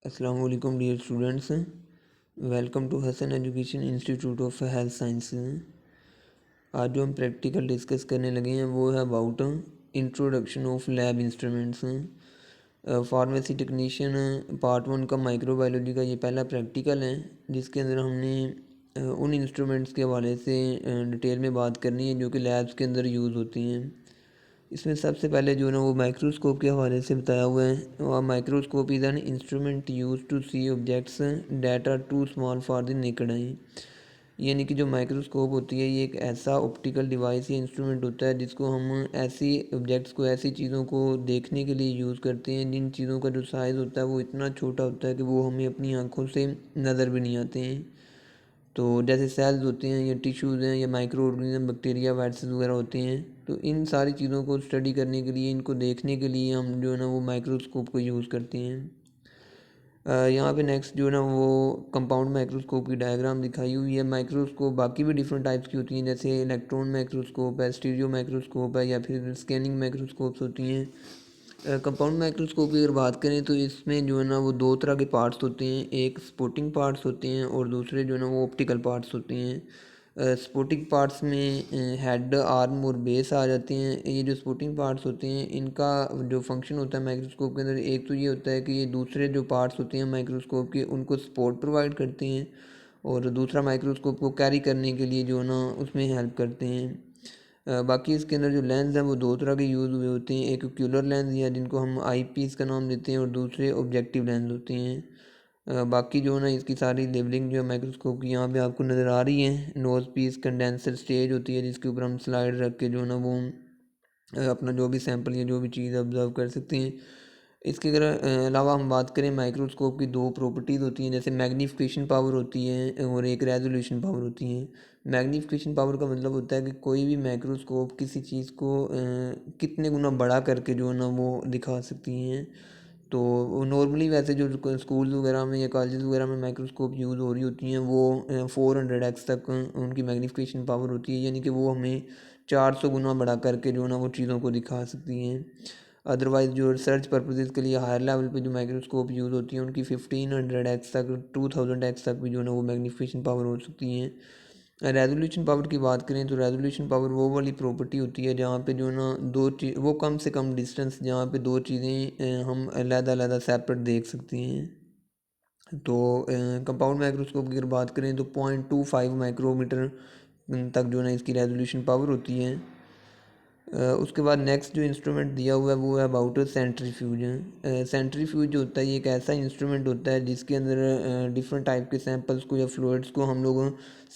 अस्सलाम वालेकुम dear students. Welcome to Hasan education institute of health science. आज जो हम प्रैक्टिकल डिस्कस करने लगे हैं वो है about introduction of lab instruments. Pharmacy technician part 1 का माइक्रोबायोलॉजी का ये पहला प्रैक्टिकल है, जिसके अंदर हमने उन इंस्ट्रूमेंट्स के हवाले से डिटेल में बात करनी है जो कि लैब्स के अंदर यूज़ होती हैं। इसमें सबसे पहले जो है ना वो माइक्रोस्कोप के हवाले से बताया हुआ है। और microscope is an instrument use to see objects that are too small for the naked eye. यानी कि जो माइक्रोस्कोप होती है ये एक ऐसा ऑप्टिकल डिवाइस या इंस्ट्रूमेंट होता है जिसको हम ऐसी ऑब्जेक्ट्स को, ऐसी चीज़ों को देखने के लिए यूज़ करते हैं जिन चीज़ों का जो साइज़ होता है वो इतना छोटा होता है कि वो हमें अपनी आँखों से नज़र भी नहीं आते हैं। तो जैसे सेल्स होते हैं या टिश्यूज़ हैं या माइक्रो ऑर्गेनिज्म, बैक्टीरिया, वायरसेस वगैरह होते हैं, तो इन सारी चीज़ों को स्टडी करने के लिए, इनको देखने के लिए हम जो है ना वो माइक्रोस्कोप को यूज़ करते हैं। यहाँ पे नेक्स्ट जो है ना वो कंपाउंड माइक्रोस्कोप की डायग्राम दिखाई हुई है। माइक्रोस्कोप बाकी भी डिफरेंट टाइप्स की होती हैं, जैसे इलेक्ट्रॉन माइक्रोस्कोप है, स्टीरियो माइक्रोस्कोप है, या फिर स्कैनिंग माइक्रोस्कोप्स होती हैं। कंपाउंड माइक्रोस्कोप की अगर बात करें तो इसमें जो है ना वो दो तरह के पार्ट्स होते हैं, एक स्पोर्टिंग पार्ट्स होते हैं और दूसरे जो है ना वो ऑप्टिकल पार्ट्स होते हैं। स्पोर्टिंग पार्ट्स में हेड, आर्म और बेस आ जाते हैं। ये जो स्पोर्टिंग पार्ट्स होते हैं इनका जो फंक्शन होता है माइक्रोस्कोप के अंदर, एक तो ये होता है कि ये दूसरे जो पार्ट्स होते हैं माइक्रोस्कोप के उनको सपोर्ट प्रोवाइड करते हैं, और दूसरा माइक्रोस्कोप को कैरी करने के लिए जो है ना उसमें हेल्प करते हैं। बाकी इसके अंदर जो लेंस हैं वो दो तरह के यूज़ हुए होते हैं, एक ओक्यूलर लेंस या जिनको हम आई पीस का नाम देते हैं, और दूसरे ऑब्जेक्टिव लेंस होते हैं। बाकी जो है ना इसकी सारी लेबलिंग जो है माइक्रोस्कोप की यहाँ पे आपको नज़र आ रही है। नोज़ पीस, कंडेंसर, स्टेज होती है जिसके ऊपर हम स्लाइड रख के जो है ना वो अपना जो भी सैंपल या जो भी चीज़ ऑब्जर्व कर सकते हैं। इसके अगर अलावा हम बात करें, माइक्रोस्कोप की दो प्रॉपर्टीज़ होती हैं, जैसे मैग्नीफिकेशन पावर होती है और एक रेजोल्यूशन पावर होती है। मैग्नीफिकेशन पावर का मतलब होता है कि कोई भी माइक्रोस्कोप किसी चीज़ को कितने गुना बड़ा करके जो है ना वो दिखा सकती हैं। तो नॉर्मली वैसे जो स्कूल वगैरह में या कॉलेज वगैरह में माइक्रोस्कोप यूज़ हो रही होती हैं वो 400x तक उनकी मैग्नीफिकेशन पावर होती है, यानी कि वो हमें 400 गुना बड़ा करके जो है ना वो चीज़ों को दिखा सकती हैं। अदरवाइज़ जो रिसर्च पर्पसेस के लिए हायर लेवल पे जो माइक्रोस्कोप यूज़ होती हैं उनकी 1500x तक, 2000x तक भी जो है ना वो मैग्नीफिकेशन पावर हो सकती हैं। रेजोल्यूशन पावर की बात करें तो रेजोल्यूशन पावर वो वाली प्रॉपर्टी होती है जहाँ पे जो है ना दो चीज़, वो कम से कम डिस्टेंस जहाँ पे दो चीज़ें हम अलग-अलग सेपरेट देख सकते हैं। तो कंपाउंड माइक्रोस्कोप की अगर बात करें तो 0.25 माइक्रोमीटर तक जो है ना इसकी रेजोल्यूशन पावर होती है। उसके बाद नेक्स्ट जो इंस्ट्रूमेंट दिया हुआ है वो है अबाउट सेंट्रीफ्यूज। सेंट्रीफ्यूज जो होता है ये एक ऐसा इंस्ट्रूमेंट होता है जिसके अंदर डिफरेंट टाइप के सैंपल्स को या फ्लूइड्स को हम लोग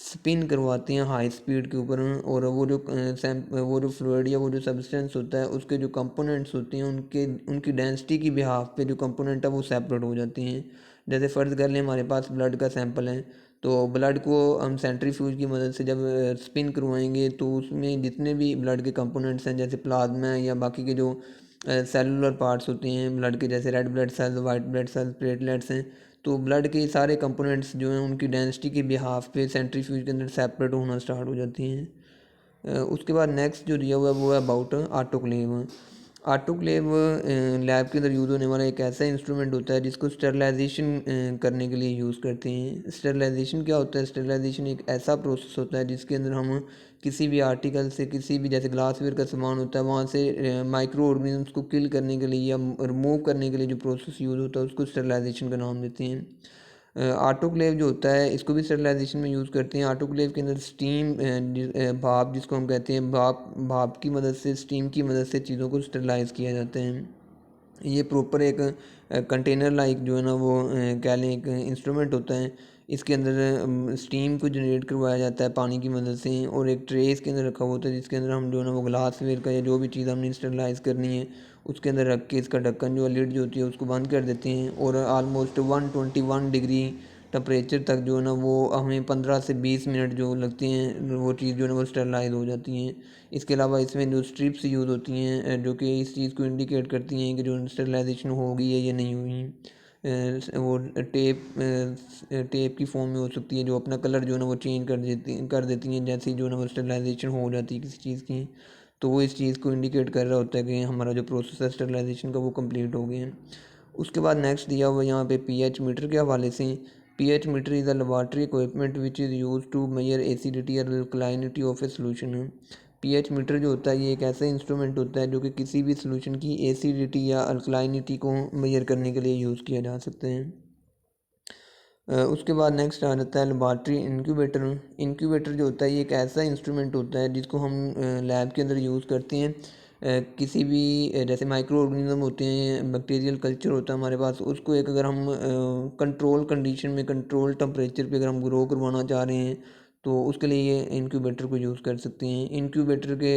स्पिन करवाते हैं हाई स्पीड के ऊपर, और वो जो फ्लूइड या वो जो सब्सटेंस होता है उसके जो कंपोनेंट्स होते हैं उनकी डेंसिटी की बिहाफ पे जो कंपोनेंट है वो सेपरेट हो जाते हैं। जैसे फ़र्ज़ कर लें हमारे पास ब्लड का सैंपल है, तो ब्लड को हम सेंट्रीफ्यूज की मदद से जब स्पिन करवाएंगे तो उसमें जितने भी ब्लड के कंपोनेंट्स हैं, जैसे प्लाज्मा है या बाकी के जो सेलुलर पार्ट्स होते हैं ब्लड के, जैसे red blood cells, white blood cells, platelets हैं, तो ब्लड के सारे कंपोनेंट्स जो हैं उनकी डेंसिटी के बिहाफ पे सेंट्रीफ्यूज के अंदर सेपरेट होना स्टार्ट हो जाती हैं। उसके बाद नेक्स्ट जो दिया हुआ है वो है अबाउट ऑटोक्लेव। ऑटोक्लेव लैब के अंदर यूज़ होने वाला एक ऐसा इंस्ट्रूमेंट होता है जिसको स्टरलाइजेशन करने के लिए यूज़ करते हैं। स्टरलाइजेशन क्या होता है? स्टरलाइजेशन एक ऐसा प्रोसेस होता है जिसके अंदर हम किसी भी आर्टिकल से, किसी भी जैसे ग्लासवेयर का सामान होता है वहाँ से माइक्रो ऑर्गेनिजम्स को किल करने के लिए या रिमूव करने के लिए जो प्रोसेस यूज़ होता है उसको स्टरलाइजेशन का नाम देते हैं। ऑटोक्लेव जो होता है इसको भी स्टरलाइजेशन में यूज़ करते हैं। ऑटोक्लेव के अंदर स्टीम, भाप जिसको हम कहते हैं, भाप भाप की मदद से, स्टीम की मदद से चीज़ों को स्टरलाइज किया जाता है। ये प्रॉपर एक कंटेनर लाइक जो है ना वो कह लें एक इंस्ट्रूमेंट होता है। इसके अंदर स्टीम को जनरेट करवाया जाता है पानी की मदद से, और एक ट्रे इसके अंदर रखा हुआ होता है जिसके अंदर हम जो है ना वो ग्लासवेयर का या जो भी चीज़ हमने स्टरलाइज करनी है उसके अंदर रख के इसका ढक्कन जो लिड जो होती है उसको बंद कर देते हैं, और आलमोस्ट 121 डिग्री टेम्परेचर तक जो है ना वो हमें 15 से 20 मिनट जो लगते हैं वो चीज़ जो है ना वो स्टरलाइज हो जाती हैं। इसके अलावा इसमें जो स्ट्रिप्स यूज़ होती हैं जो कि इस चीज़ को इंडिकेट करती हैं कि जो स्टरलाइजेशन होगी है या नहीं हुई। वो टेप की फॉर्म में हो सकती है जो अपना कलर जो है ना वो चेंज कर देती हैं जैसे ही जो है ना वो स्टरलाइजेशन हो जाती है किसी चीज़ की, तो वो इस चीज़ को इंडिकेट कर रहा होता है कि हमारा जो प्रोसेस है स्टरलाइजेशन का वो कंप्लीट हो गया है। उसके बाद नेक्स्ट दिया हुआ यहाँ पे pH मीटर के हवाले से। pH meter is a laboratory equipment which is use to measure acidity और alkalinity of a solution. pH meter जो होता है ये एक ऐसा इंस्ट्रूमेंट होता है जो कि किसी भी सोल्यूशन की एसिडिटी या अल्कलाइनिटी को मेजर करने के लिए यूज़ किया जा सकते हैं। उसके बाद नेक्स्ट आ जाता है लेबॉरेटरी इंक्यूबेटर। इंक्यूबेटर जो होता है ये एक ऐसा इंस्ट्रूमेंट होता है जिसको हम लैब के अंदर यूज़ करते हैं। किसी भी जैसे माइक्रो ऑर्गेनिज्म होते हैं, बैक्टीरियल कल्चर होता है हमारे पास, उसको एक अगर हम कंट्रोल कंडीशन में, कंट्रोल टेम्परेचर पे अगर हम ग्रो करवाना चाह रहे हैं तो उसके लिए ये इंक्यूबेटर को यूज़ कर सकते हैं। इंक्यूबेटर के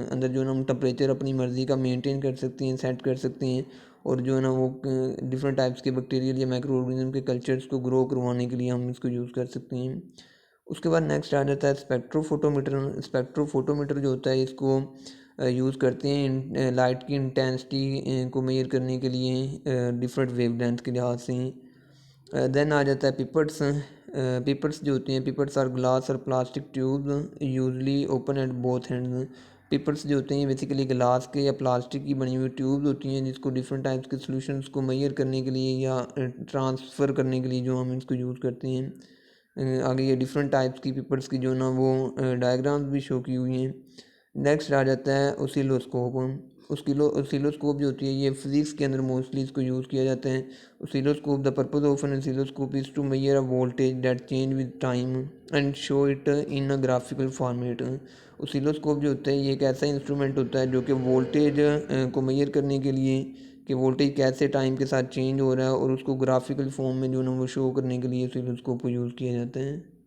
अंदर जो है ना हम टेम्परेचर अपनी मर्ज़ी का मेंटेन कर सकते हैं, सेट कर सकते हैं, और जो है ना वो डिफरेंट टाइप्स के बैक्टीरियल या माइक्रो ऑर्गेनिज्म के कल्चर्स को ग्रो करवाने के लिए हम इसको यूज़ कर सकते हैं। उसके बाद नेक्स्ट आ जाता है स्पेक्ट्रोफोटोमीटर। स्पेक्ट्रोफोटोमीटर जो होता है इसको यूज़ करते हैं लाइट की इंटेंसिटी को मेजर करने के लिए डिफरेंट वेवलेंथ के लिहाज से। देन आ जाता है पिपर्स। पिपर्स जो होते हैं, पिपर्स आर ग्लास और plastic tube usually open at both hands. Pipers जो होते हैं बेसिकली ग्लास के या प्लास्टिक की बनी हुई ट्यूब्स होती हैं जिसको डिफरेंट टाइप्स के सॉल्यूशंस को मेजर करने के लिए या ट्रांसफ़र करने के लिए जो हम इसको यूज़ करते हैं। आगे ये डिफरेंट टाइप्स की पेपर्स की जो ना वो डायग्राम्स भी शो की हुई हैं। नेक्स्ट आ जाता है ओसिलोस्कोप। ओसिलोस्कोप जो होती है ये फिज़िक्स के अंदर मोस्टली इसको यूज़ किया जाता है। Oscilloscope, the purpose of an oscilloscope is to measure a voltage that change with time and show it in a graphical format. Oscilloscope जो होता है ये एक ऐसा इंस्ट्रूमेंट होता है जो कि वोल्टेज को मेजर करने के लिए कि वोल्टेज कैसे टाइम के साथ चेंज हो रहा है और उसको ग्राफिकल फॉर्म में जो ना वो शो करने के लिए ओसिलोस्कोप को यूज़ किया जाता है।